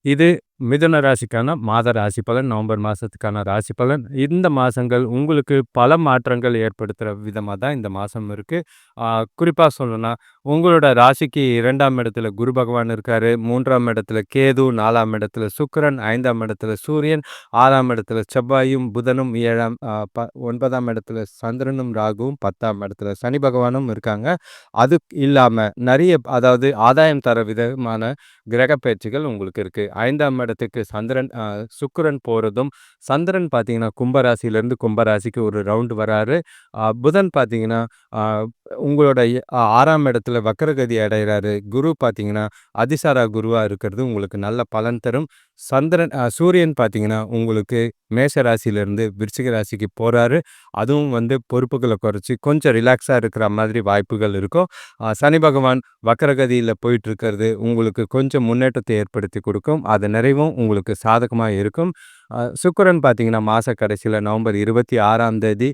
இது மிதுன ராசிக்கான மாத ராசி பலன். நவம்பர் மாசத்துக்கான ராசி பலன். இந்த மாசங்கள் உங்களுக்கு பல மாற்றங்கள் ஏற்படுத்துற விதமா தான் இந்த மாசம் இருக்கு. குறிப்பா சொல்லணும்னா, உங்களோட ராசிக்கு 2ஆம் இடத்துல குரு பகவான் இருக்காரு. 3ஆம் இடத்துல கேது, 4ஆம் இடத்துல சுக்கிரன், 5ஆம் இடத்துல சூரியன், 6ஆம் இடத்துல செவ்வாயும், புதனும், 7ஆம் 9ஆம் இடத்துல சந்திரனும், ராகுவும், 10ஆம் இடத்துல சனி பகவானும் இருக்காங்க. அது இல்லாம நெறைய அதாவது ஆதாயம் தர விதமான கிரக பயிற்சிகள் உங்களுக்கு இருக்கு. 5ஆம் இடத்துக்கு சுக்கிரன் போறதும், சந்திரன் பார்த்தீங்கன்னா கும்பராசியிலேருந்து கும்பராசிக்கு ஒரு ரவுண்ட் வராரு. புதன் பார்த்தீங்கன்னா அ உங்களோட 6ஆம் இடத்துல வக்ரகதி அடைகிறாரு. குரு பார்த்தீங்கன்னா அதிசார குருவா இருக்கிறது உங்களுக்கு நல்ல பலன் தரும். சூரியன் பார்த்தீங்கன்னா உங்களுக்கு மேஷ ராசியிலேருந்து விருச்சிக ராசிக்கு போறாரு. அதுவும் பொறுப்புகள குறைச்சு கொஞ்சம் ரிலாக்ஸா இருக்கிற மாதிரி வாய்ப்புகள் இருக்கும். சனி பகவான் வக்ரகதியில போயிட்டு இருக்கிறது உங்களுக்கு கொஞ்சம் முன்னேற்றத்தை ஏற்படுத்தி கொடுக்கும். அது நிறைவும் உங்களுக்கு சாதகமா இருக்கும். சுக்கிரன் பார்த்தீங்கன்னா மாச கடைசியில நவம்பர் 26ஆம் தேதி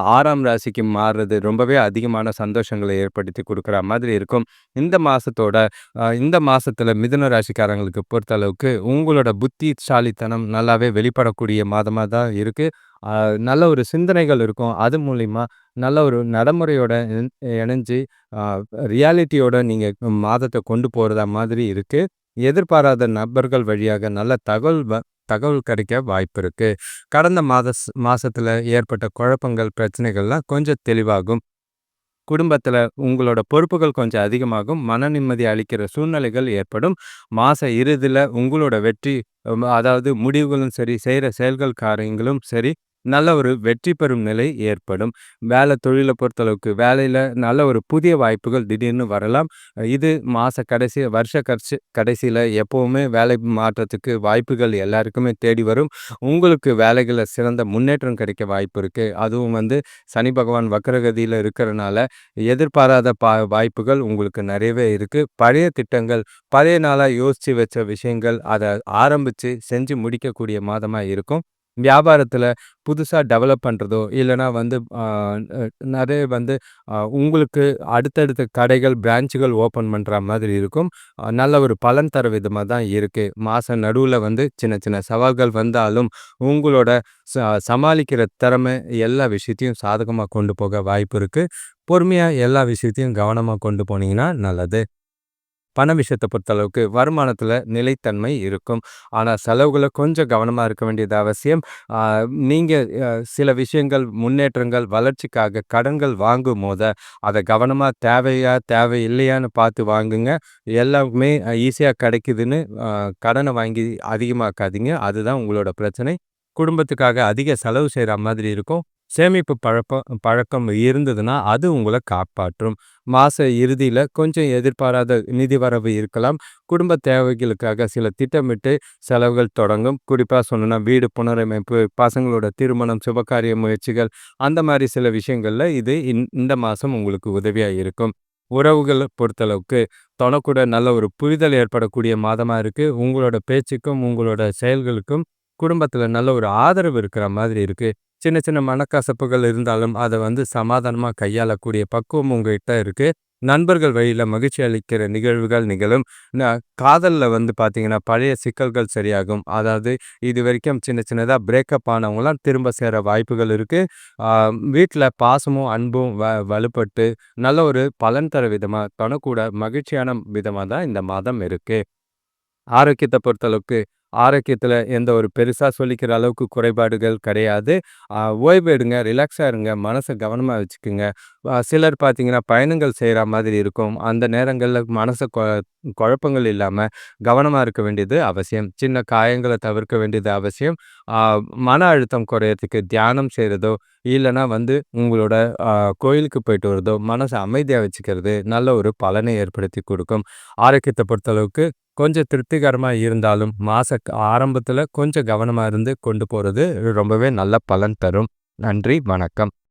6ஆம் ராசிக்கு மாறுறது ரொம்பவே அதிகமான சந்தோஷங்களை ஏற்படுத்தி கொடுக்குற மாதிரி இருக்கும். இந்த மாசத்துல மிதுன ராசிக்காரங்களுக்கு பொறுத்த அளவுக்கு உங்களோட புத்திசாலித்தனம் நல்லாவே வெளிப்படக்கூடிய மாதமா தான் இருக்கு. நல்ல ஒரு சிந்தனைகள் இருக்கும். அது மூலியமா நல்ல ஒரு நடைமுறையோட இணைஞ்சு அ ரியாலிட்டியோட நீங்க மாதத்த கொண்டு போறதா மாதிரி இருக்கு. எதிர்பாராத நபர்கள் வழியாக நல்ல தகவல் கிடைக்க வாய்ப்பு இருக்கு. கடந்த மாசத்துல ஏற்பட்ட குழப்பங்கள், பிரச்சனைகள்லாம் கொஞ்சம் தெளிவாகும். குடும்பத்துல உங்களோட பொறுப்புகள் கொஞ்சம் அதிகமாகும். மன நிம்மதி அளிக்கிற சூழ்நிலைகள் ஏற்படும். மாச இறுதியில உங்களோட வெற்றி அதாவது முடிவுகளும் சரி, செய்ற செயல்கள் காரியங்களும் சரி, நல்ல ஒரு வெற்றி பெறும் நிலை ஏற்படும். தொழில பொறுத்தளவுக்கு வேலையில நல்ல ஒரு புதிய வாய்ப்புகள் திடீர்னு வரலாம். இது வருஷ கடைசியில எப்பவுமே வேலை மாற்றத்துக்கு வாய்ப்புகள் எல்லாருக்குமே தேடி வரும். உங்களுக்கு வேலைகள்ல சிறந்த முன்னேற்றம் கிடைக்க வாய்ப்பு இருக்கு. அதுவும் சனி பகவான் வக்ரகதியில இருக்கிறனால எதிர்பாராத வாய்ப்புகள் உங்களுக்கு நிறையவே இருக்கு. பழைய திட்டங்கள், பழைய நாளா யோசிச்சு வச்ச விஷயங்கள் அத ஆரம்பிச்சு செஞ்சு முடிக்கக்கூடிய மாதமா இருக்கும். வியாபாரத்துல புதுசா டெவலப் பண்றதோ, இல்லன்னா அ நெறைய உங்களுக்கு அடுத்தடுத்த கடைகள், பிரான்ச்சுகள் ஓப்பன் பண்ற மாதிரி இருக்கும். நல்ல ஒரு பலன் தர விதமா தான் இருக்கு. மாச நடுவுல சின்ன சின்ன சவால்கள் வந்தாலும், உங்களோட சமாளிக்கிற திறமை எல்லா விஷயத்தையும் சாதகமா கொண்டு போக வாய்ப்பு இருக்கு. பொறுமையா எல்லா விஷயத்தையும் கவனமா கொண்டு போனீங்கன்னா நல்லது. பண விஷயத்த பொறுத்தளவுக்கு வருமானத்துல நிலைத்தன்மை இருக்கும். ஆனா செலவுகள கொஞ்சம் கவனமா இருக்க வேண்டியது அவசியம். ஆ நீங்க சில விஷயங்கள், முன்னேற்றங்கள், வளர்ச்சிக்காக கடன்கள் வாங்கும்போது, அத கவனமா தேவையில்லையான்னு பார்த்து வாங்குங்க. எல்லாமே ஈஸியா கிடைக்குதுன்னு கடன வாங்கி அதிகமாக்காதீங்க. அதுதான் உங்களோட பிரச்சனை. குடும்பத்துக்காக அதிக செலவு செய்ற மாதிரி இருக்கும். சேமிப்பு பழக்கம் இருந்ததுன்னா, அது உங்கள காப்பாற்றும். மாச இறுதியில கொஞ்சம் எதிர்பாராத நிதி வரவு இருக்கலாம். குடும்ப தேவைகளுக்காக சில திட்டமிட்டு செலவுகள் தொடங்கும். குறிப்பா சொல்லணும்னா, வீடு புனரமைப்பு, பசங்களோட திருமணம், சுபகாரிய முயற்சிகள், அந்த மாரி சில விஷயங்கள்ல இது இந்த மாசம் உங்களுக்கு உதவியா இருக்கும். உறவுகள பொறுத்தளவுக்கு தொணக்கூட நல்ல ஒரு புரிதல் ஏற்படக்கூடிய மாதமா இருக்கு. உங்களோட பேச்சுக்கும், உங்களோட செயல்களுக்கும் குடும்பத்துல நல்ல ஒரு ஆதரவு இருக்கிற மாதிரி இருக்கு. சின்ன சின்ன மனக்கசப்புகள் இருந்தாலும் அத சமாதானமா கையாளக்கூடிய பக்குவம் உங்ககிட்ட இருக்கு. நண்பர்கள் வழியில மகிழ்ச்சி அளிக்கிற நிகழ்வுகள் நிகழும். காதல்ல பார்த்தீங்கன்னா, பழைய சிக்கல்கள் சரியாகும். அதாவது இதுவரைக்கும் சின்ன சின்னதா பிரேக்கப் ஆனவங்கலாம் திரும்ப சேர வாய்ப்புகள் இருக்கு. ஆ வீட்ல பாசமும், அன்பும் வலுப்பட்டு நல்ல ஒரு பலன் தர விதமா, தனக்கூட மகிழ்ச்சியான விதமா தான் இந்த மாதம் இருக்கு. ஆரோக்கியத்த பொறுத்தளவுக்கு, ஆரோக்கியத்துல எந்த ஒரு பெருசா சொல்லிக்கிற அளவுக்கு குறைபாடுகள் கிடையாது. ஓய்வு எடுங்க, ரிலாக்ஸா இருங்க, மனச கவனமா வச்சுக்குங்க. சிலர் பார்த்தீங்கன்னா, பயணங்கள் செய்ற மாதிரி இருக்கும். அந்த நேரங்கள்ல மனச குழப்பங்கள் இல்லாம கவனமா இருக்க வேண்டியது அவசியம். சின்ன காயங்கள தவிர்க்க வேண்டியது அவசியம். ஆ மன அழுத்தம் குறையறதுக்கு தியானம் செய்றதோ, இல்லன்னா உங்களோட அ கோயிலுக்கு போயிட்டு வரதோ, மனச அமைதியா வச்சுக்கிறது நல்ல ஒரு பலனை ஏற்படுத்தி கொடுக்கும். ஆரோக்கியத்த பொறுத்தளவுக்கு கொஞ்சம் திருப்திகரமா இருந்தாலும், ஆரம்பத்துல கொஞ்சம் கவனமா இருந்து கொண்டு போறது ரொம்பவே நல்ல பலன் தரும். நன்றி, வணக்கம்.